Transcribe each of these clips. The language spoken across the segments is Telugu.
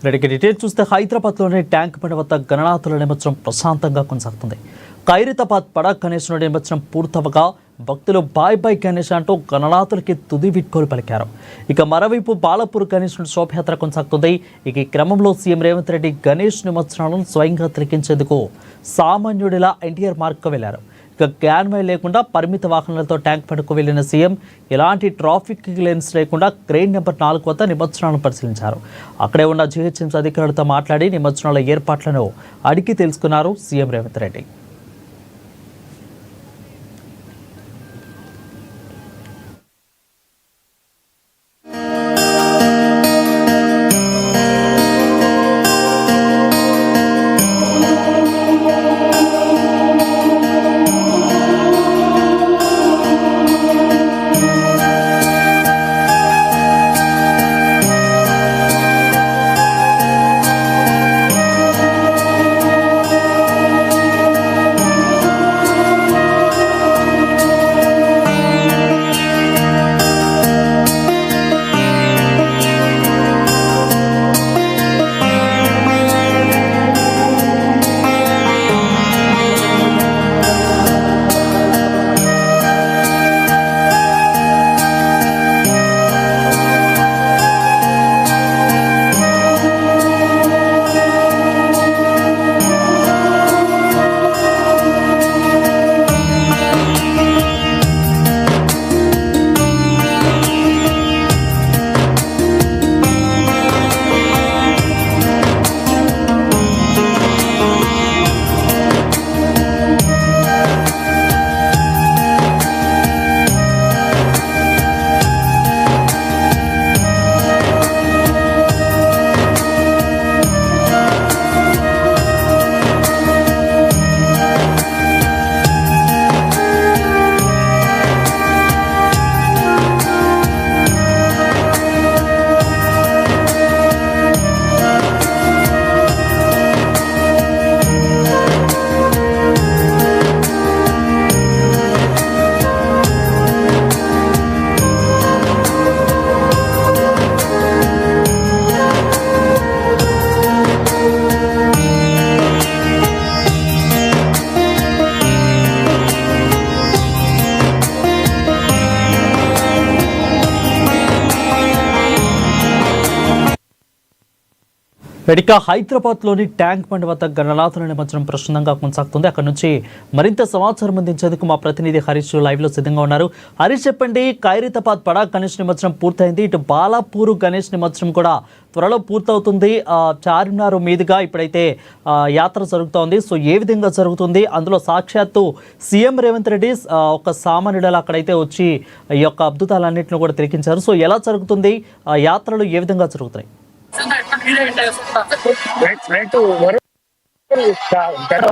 రెడ్డికి డీటెయిల్ చూస్తే హైదరాబాద్లోని ట్యాంక్ బండ్ వద్ద గణనాథుల నిమజ్జనం ప్రశాంతంగా కొనసాగుతుంది. ఖైరతాబాద్ పడా గణేశుడి నిమజ్జనం పూర్తవగా భక్తులు బాయ్ బాయ్ గణేష్ అంటూ గణనాథులకి తుది వీడ్కోలు పలికారు. ఇక మరోవైపు బాలపూర్ గణేశుడి శోభయాత్ర కొనసాగుతుంది. ఇక ఈ క్రమంలో సీఎం రేవంత్ రెడ్డి గణేష్ నిమజ్జనాలను స్వయంగా తిలకించేందుకు సామాన్యుడిలా ఎన్టీఆర్ మార్గ్కు వెళ్లారు. ఇక క్యాన్వై లేకుండా పరిమిత వాహనాలతో ట్యాంక్ బండ్కు వెళ్లిన సీఎం ఎలాంటి ట్రాఫిక్ లెన్స్ లేకుండా క్రెయిన్ నెంబర్ 4 వద్ద నిమజ్జనాలను పరిశీలించారు. అక్కడే ఉన్న జీహెచ్ఎంసీ అధికారులతో మాట్లాడి నిమజ్జనాల ఏర్పాట్లను అడిగి తెలుసుకున్నారు సీఎం రేవంత్ రెడ్డి. ఇక హైదరాబాద్లోని ట్యాంక్ బండ్ వద్ద గణనాథుల నిమజ్జనం ప్రశాంతంగా కొనసాగుతుంది. అక్కడ నుంచి మరింత సమాచారం అందించేందుకు మా ప్రతినిధి హరీష్ లైవ్లో సిద్ధంగా ఉన్నారు. హరీష్, చెప్పండి, ఖైరతాబాద్ పడా గణేష్ నిమజ్జనం పూర్తయింది. ఇటు బాలాపూర్ గణేష్ నిమజ్జనం కూడా త్వరలో పూర్తవుతుంది. చార్మినార్ మీదుగా ఇప్పుడైతే యాత్ర జరుగుతోంది. సో ఏ విధంగా జరుగుతుంది? అందులో సాక్షాత్తు సీఎం రేవంత్ రెడ్డి ఒక సామాన్యుడు అక్కడైతే వచ్చి ఈ యొక్క అద్భుతాలన్నింటినీ కూడా తిలకించారు. సో ఎలా జరుగుతుంది? యాత్రలు ఏ విధంగా జరుగుతాయి?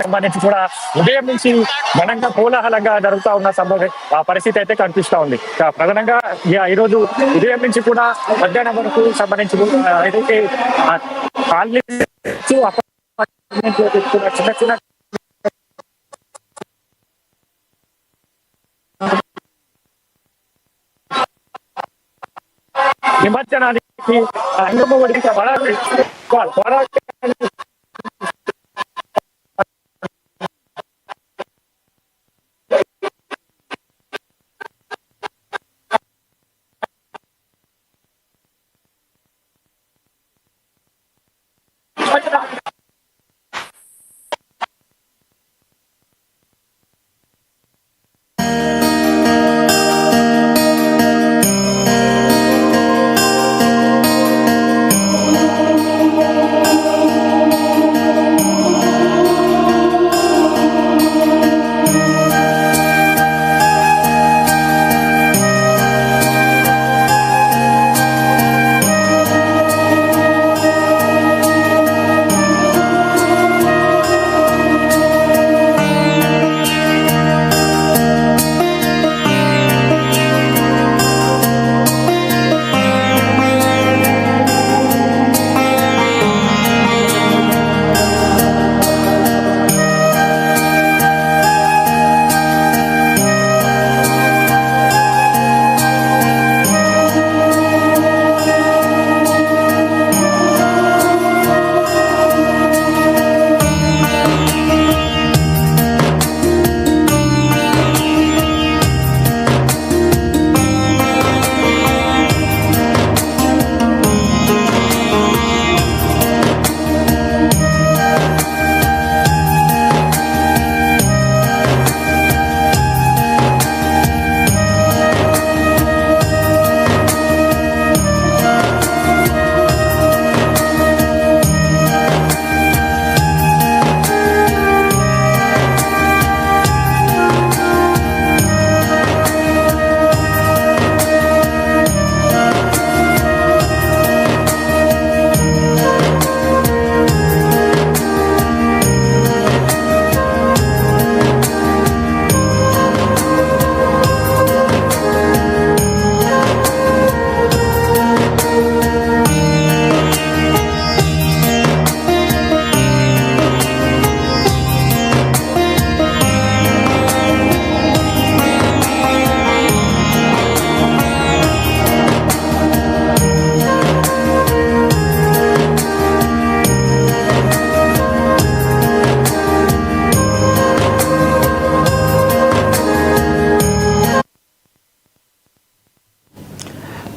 సంబంధించి కూడా ఉదయం నుంచి ఘనంగా కోలాహలంగా జరుగుతూ ఉన్న పరిస్థితి అయితే కనిపిస్తా ఉంది. ప్రధానంగా ఈరోజు ఉదయం నుంచి కూడా మధ్యాహ్నం వరకు సంబంధించి ఏదైతే చిన్న చిన్న నిమజ్జనానికి అంగమడికి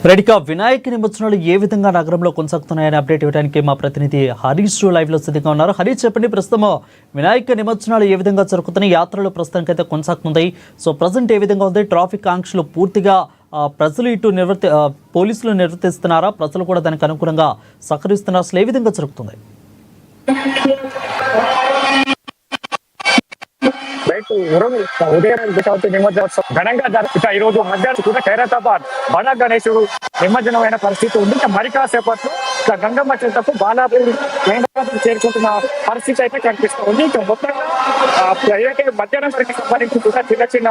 రెడికా వినాయక నిమజ్జనాలు ఏ విధంగా నగరంలో కొనసాగుతున్నాయని అప్డేట్ ఇవ్వడానికి మా ప్రతినిధి హరీష్ లైవ్ లో సిద్ధంగా ఉన్నారు. హరీష్, చెప్పండి, ప్రస్తుతం వినాయక నిమజ్జనాలు ఏ విధంగా జరుగుతున్నాయి? యాత్రలు ప్రస్తుతానికైతే కొనసాగుతుంది. సో ప్రజెంట్ ఏ విధంగా ఉంది? ట్రాఫిక్ ఆంక్షలు పూర్తిగా ప్రజలు ఇటు పోలీసులు నిర్వర్తిస్తున్నారా? ప్రజలు కూడా దానికి అనుగుణంగా సహకరిస్తున్నారు. అసలు ఏ విధంగా జరుగుతుంది? ఉదయం నిమజ్జనోత్సవం ఘనంగా జరుగుతా. ఈ రోజు మధ్యాహ్నం కూడా ఖైరతాబాద్ బాలా గణేశుడు నిమజ్జనమైన పరిస్థితి ఉంది. మరి కాసేపట్లో గంగమ్మ చెంతకు బాలాపూర్ చేరుకుంటున్న పరిస్థితి అయితే కనిపిస్తూ ఉంది. మొత్తంగా ఏదైతే మధ్యాహ్నం వరకు సంబంధించి కూడా చిన్న చిన్న